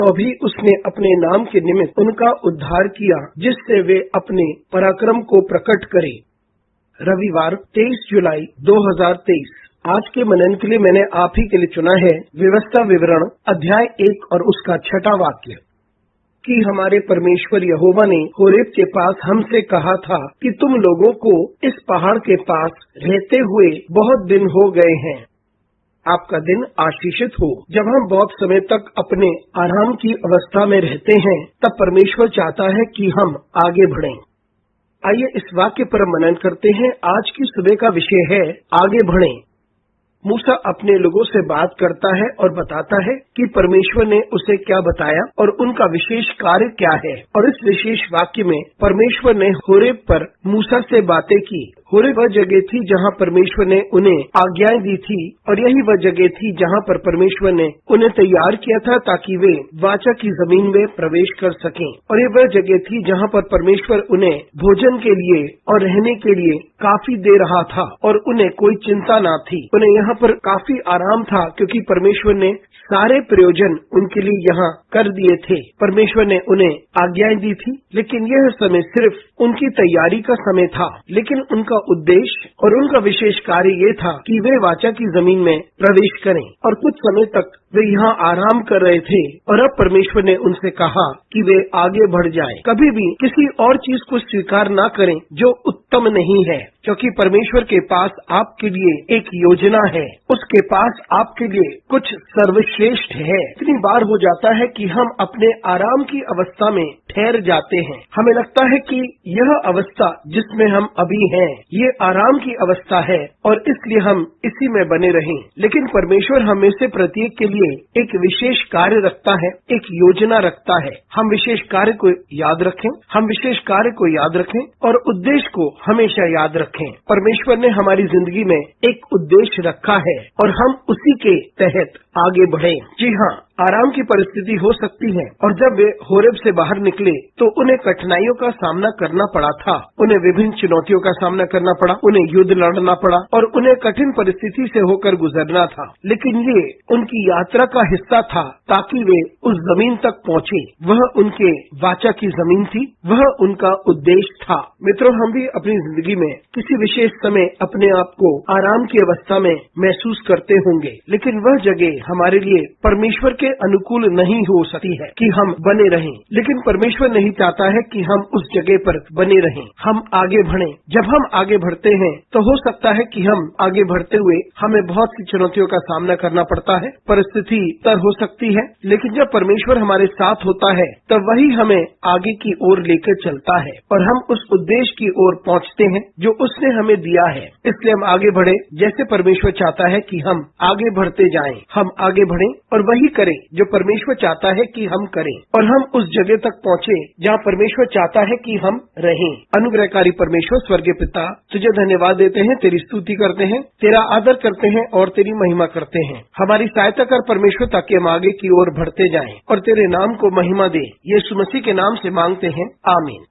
तो भी उसने अपने नाम के निमित्त उनका उद्धार किया, जिससे वे अपने पराक्रम को प्रकट करें। रविवार 23 जुलाई 2023। आज के मनन के लिए मैंने आप ही के लिए चुना है व्यवस्था विवरण अध्याय 1 और उसका 6वां वाक्य कि हमारे परमेश्वर यहोवा ने होरेब के पास हमसे कहा था कि तुम लोगों को इस पहाड़ के पास रहते हुए बहुत दिन हो गए हैं। आपका दिन आशीषित हो। जब हम बहुत समय तक अपने आराम की अवस्था में रहते हैं, तब परमेश्वर चाहता है कि हम आगे बढ़ें। आइए इस वाक्य पर मनन करते हैं। आज की सुबह का विषय है आगे बढ़ें। मूसा अपने लोगों से बात करता है और बताता है कि परमेश्वर ने उसे क्या बताया और उनका विशेष कार्य क्या है। और इस विशेष वाक्य में परमेश्वर ने होरेब पर मूसा से बातें की। होरेब वह जगह थी जहां परमेश्वर ने उन्हें आज्ञाएं दी थी, और यही वह जगह थी जहां पर परमेश्वर ने उन्हें तैयार किया था ताकि वे वाचा की जमीन में प्रवेश कर सकें। और ये वह जगह थी जहां पर परमेश्वर उन्हें भोजन के लिए और रहने के लिए काफी दे रहा था और उन्हें कोई चिंता न थी। उन्हें यहाँ पर काफी आराम था, क्योंकि परमेश्वर ने सारे प्रयोजन उनके लिए यहाँ कर दिए थे। परमेश्वर ने उन्हें आज्ञाएं दी थी, लेकिन यह समय सिर्फ उनकी तैयारी का समय था। लेकिन उनका उद्देश्य और उनका विशेष कार्य ये था कि वे वाचा की जमीन में प्रवेश करें। और कुछ समय तक वे यहाँ आराम कर रहे थे, और अब परमेश्वर ने उनसे कहा कि वे आगे बढ़ जाएं। कभी भी किसी और चीज को स्वीकार ना करें जो उत्तम नहीं है, क्योंकि परमेश्वर के पास आपके लिए एक योजना है। उसके पास आपके लिए कुछ सर्वश्रेष्ठ है। इतनी बार हो जाता है कि हम अपने आराम की अवस्था में ठहर जाते हैं। हमें लगता है कि यह अवस्था जिसमें हम अभी हैं, ये आराम की अवस्था है और इसलिए हम इसी में बने रहें। लेकिन परमेश्वर हमें से प्रत्येक के लिए एक विशेष कार्य रखता है, एक योजना रखता है। हम विशेष कार्य को याद रखें, हम विशेष कार्य को याद रखें और उद्देश्य को हमेशा याद रखें। परमेश्वर ने हमारी जिंदगी में एक उद्देश्य रखा है और हम उसी के तहत आगे बढ़ें। जी हाँ, आराम की परिस्थिति हो सकती है, और जब वे होरेब से बाहर निकले तो उन्हें कठिनाइयों का सामना करना पड़ा था। उन्हें विभिन्न चुनौतियों का सामना करना पड़ा, उन्हें युद्ध लड़ना पड़ा और उन्हें कठिन परिस्थिति से होकर गुजरना था। लेकिन ये उनकी यात्रा का हिस्सा था ताकि वे उस जमीन तक पहुँचे। वह उनके वाचा की जमीन थी, वह उनका उद्देश्य था। मित्रों, हम भी अपनी जिंदगी में किसी विशेष समय अपने आप को आराम की अवस्था में महसूस करते होंगे, लेकिन वह जगह हमारे लिए परमेश्वर के अनुकूल नहीं हो सकती है कि हम बने रहें। लेकिन परमेश्वर नहीं चाहता है कि हम उस जगह पर बने रहें, हम आगे बढ़ें। जब हम आगे बढ़ते हैं तो हो सकता है कि हम आगे बढ़ते हुए हमें बहुत सी चुनौतियों का सामना करना पड़ता है, परिस्थिति तर हो सकती है। लेकिन जब परमेश्वर हमारे साथ होता है तब वही हमें आगे की ओर लेकर चलता है और हम उस उद्देश्य की ओर पहुँचते हैं जो उसने हमें दिया है। इसलिए हम आगे बढ़े जैसे परमेश्वर चाहता है कि हम आगे बढ़ते जाएं। हम आगे बढ़ें और वही करें जो परमेश्वर चाहता है कि हम करें, और हम उस जगह तक पहुँचे जहाँ परमेश्वर चाहता है कि हम रहें। अनुग्रहकारी परमेश्वर स्वर्गीय पिता, तुझे धन्यवाद देते हैं, तेरी स्तुति करते हैं, तेरा आदर करते हैं और तेरी महिमा करते हैं। हमारी सहायता कर परमेश्वर, ताकि हम आगे की ओर बढ़ते जाएं और तेरे नाम को महिमा दे। यीशु मसीह के नाम से मांगते हैं, आमीन।